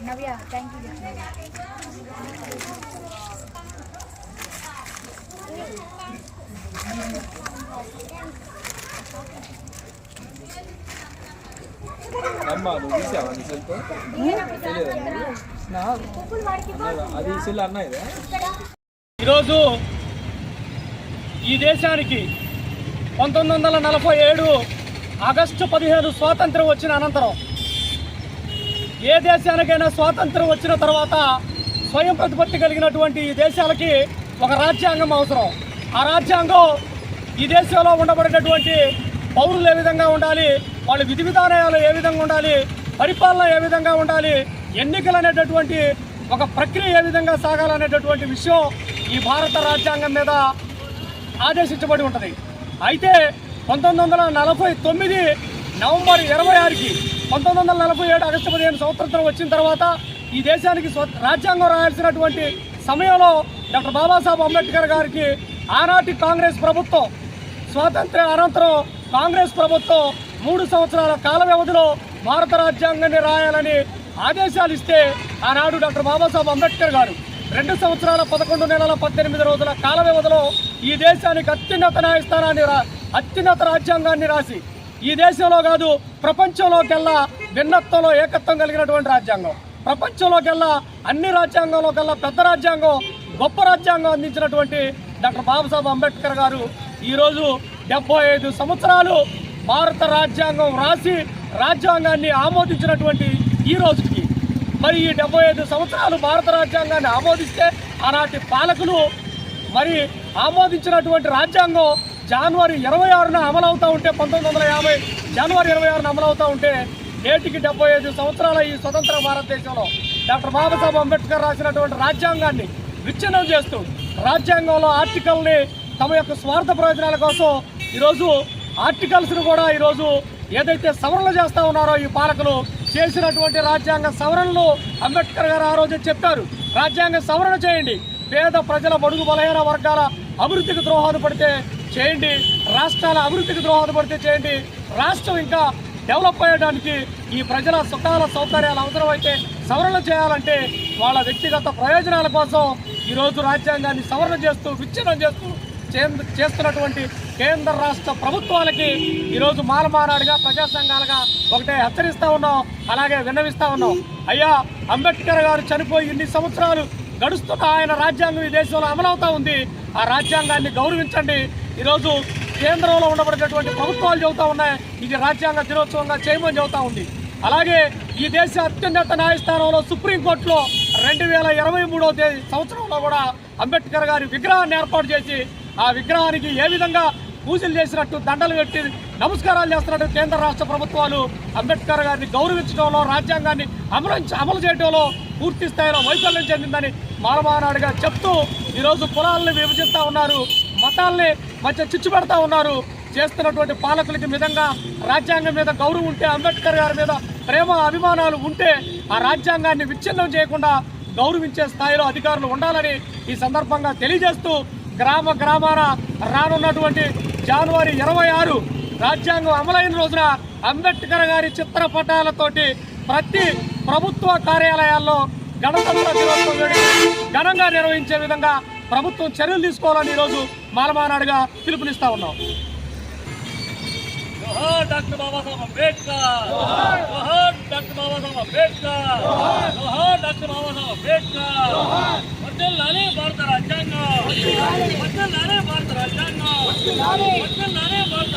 Navya thank you. అమ్మా నువ్వు చూసావా నీ సెల్తో అది సెల్ అన్న ఇదే. ఈరోజు ఈ దేశానికి 1947 ఆగస్టు 15 స్వాతంత్రం వచ్చిన అనంతరం ఏ దేశానికైనా స్వాతంత్రం వచ్చిన తర్వాత స్వయం ప్రతిపత్తి కలిగినటువంటి ఈ దేశాలకి ఒక రాజ్యాంగం అవసరం. ఆ రాజ్యాంగం ఈ దేశంలో ఉండబడినటువంటి పౌరులు ఏ విధంగా ఉండాలి, వాళ్ళ విధి విధానాలు ఏ విధంగా ఉండాలి, పరిపాలన ఏ విధంగా ఉండాలి, ఎన్నికలు అనేటటువంటి ఒక ప్రక్రియ ఏ విధంగా సాగాలనేటటువంటి విషయం ఈ భారత రాజ్యాంగం మీద ఆదేశించబడి ఉంటుంది. అయితే 1949 నవంబర్ 26కి 1947 ఆగస్టు 15 స్వాతంత్రం వచ్చిన తర్వాత ఈ దేశానికి రాజ్యాంగం రాయాల్సినటువంటి సమయంలో డాక్టర్ బాబాసాహెబ్ అంబేద్కర్ గారికి ఆనాటి కాంగ్రెస్ ప్రభుత్వం స్వాతంత్ర్య అనంతరం కాంగ్రెస్ ప్రభుత్వం 3 సంవత్సరాల కాల వ్యవధిలో భారత రాజ్యాంగాన్ని రాయాలని ఆదేశాలు ఇస్తే ఆనాడు డాక్టర్ బాబాసాహెబ్ అంబేద్కర్ గారు 2 సంవత్సరాల 11 నెలల 18 రోజుల కాల వ్యవధిలో ఈ దేశానికి అత్యున్నత న్యాయస్థానాన్ని అత్యున్నత రాజ్యాంగాన్ని రాసి ఈ దేశంలో కాదు ప్రపంచంలోకెల్లా భిన్నత్వంలో ఏకత్వం కలిగినటువంటి రాజ్యాంగం, ప్రపంచంలోకెల్లా అన్ని రాజ్యాంగంలో కల్లా పెద్ద రాజ్యాంగం, గొప్ప రాజ్యాంగం అందించినటువంటి డాక్టర్ బాబాసాహెబ్ అంబేద్కర్ గారు ఈరోజు 75 సంవత్సరాలు భారత రాజ్యాంగం రాసి రాజ్యాంగాన్ని ఆమోదించినటువంటి ఈ రోజుకి మరి ఈ 75 సంవత్సరాలు భారత రాజ్యాంగాన్ని ఆమోదిస్తే ఆనాటి పాలకులు మరి ఆమోదించినటువంటి రాజ్యాంగం జనవరి 26న అమలవుతూ ఉంటే 1950 జనవరి 26న అమలవుతూ ఉంటే నేటికి 75 సంవత్సరాల ఈ స్వతంత్ర భారతదేశంలో డాక్టర్ బాబాసాహెబ్ అంబేద్కర్ రాసినటువంటి రాజ్యాంగాన్ని విచ్ఛిన్నం చేస్తూ రాజ్యాంగంలో ఆర్టికల్ని తమ యొక్క స్వార్థ ప్రయోజనాల కోసం ఈరోజు ఆర్టికల్స్ను కూడా ఈరోజు ఏదైతే సవరణలు చేస్తూ ఉన్నారో ఈ పాలకులు చేసినటువంటి రాజ్యాంగ సవరణలు అంబేద్కర్ గారు ఆ రోజు చెప్పారు, రాజ్యాంగ సవరణ చేయండి, పేద ప్రజల బడుగు బలహీన వర్గాల అభివృద్ధికి దోహదపడితే చేయండి, రాష్ట్రాల అభివృద్ధికి దోహదపడితే చేయండి, రాష్ట్రం ఇంకా డెవలప్ అయ్యడానికి ఈ ప్రజల సుఖాల సౌకర్యాలు అవసరమైతే సవరణ చేయాలంటే వాళ్ళ వ్యక్తిగత ప్రయోజనాల కోసం ఈరోజు రాజ్యాంగాన్ని సవరణ చేస్తూ విచ్ఛిన్నం చేస్తూ చేస్తున్నటువంటి కేంద్ర రాష్ట్ర ప్రభుత్వాలకి ఈరోజు మాలమానాడుగా ప్రజా సంఘాలుగా ఒకటే హెచ్చరిస్తూ ఉన్నాం, అలాగే విన్నవిస్తూ ఉన్నాం. అయ్యా అంబేద్కర్ గారు చనిపోయి ఇన్ని సంవత్సరాలు గడుస్తున్న ఆయన రాజ్యాంగం ఈ దేశంలో అమలవుతూ ఉంది, ఆ రాజ్యాంగాన్ని గౌరవించండి. ఈరోజు కేంద్రంలో ఉండబడినటువంటి ప్రభుత్వాలు చెబుతూ ఉన్నాయి ఇది రాజ్యాంగ దినోత్సవంగా చేయమని చెబుతూ ఉంది. అలాగే ఈ దేశ అత్యున్నత న్యాయస్థానంలో సుప్రీంకోర్టులో 2023వ సంవత్సరంలో కూడా అంబేద్కర్ గారి విగ్రహాన్ని ఏర్పాటు చేసి ఆ విగ్రహానికి ఏ విధంగా పూజలు చేసినట్టు దండలు పెట్టి నమస్కారాలు చేస్తున్నట్టు కేంద్ర రాష్ట్ర ప్రభుత్వాలు అంబేద్కర్ గారిని గౌరవించడంలో రాజ్యాంగాన్ని అమలు చేయడంలో పూర్తి స్థాయిలో వైఫల్యం చెందిందని మాలమానాడుగా చెప్తూ ఈరోజు కులాలను విభజిస్తూ ఉన్నారు, మతాల్ని మధ్య చిచ్చు పెడతా ఉన్నారు. చేస్తున్నటువంటి పాలకులకి విధంగా రాజ్యాంగం మీద గౌరవం ఉంటే, అంబేద్కర్ గారి మీద ప్రేమ అభిమానాలు ఉంటే ఆ రాజ్యాంగాన్ని విచ్ఛిన్నం చేయకుండా గౌరవించే స్థాయిలో అధికారులు ఉండాలని ఈ సందర్భంగా తెలియజేస్తూ గ్రామ గ్రామాన రానున్నటువంటి జనవరి 26 రాజ్యాంగం అమలైన రోజున అంబేద్కర్ గారి చిత్రపటాలతోటి ప్రతి ప్రభుత్వ కార్యాలయాల్లో గణతంత్ర దినోత్సవం ఘనంగా నిర్వహించే విధంగా ప్రభుత్వం చర్యలు తీసుకోవాలని ఈరోజు మాలమానాడుగా పిలుపునిస్తా ఉన్నాం. జోహార్ డాక్టర్ బాబాసాహెబ్ అంబేద్కర్, జోహార్ డాక్టర్ బాబాసాహెబ్ అంబేద్కర్, జోహార్ డాక్టర్ బాబాసాహెబ్ అంబేద్కర్. వర్ధిల్లాలి భారత రాజ్యాంగం, వర్ధిల్లాలి భారత రాజ్యాంగం, వర్ధిల్లాలి భారత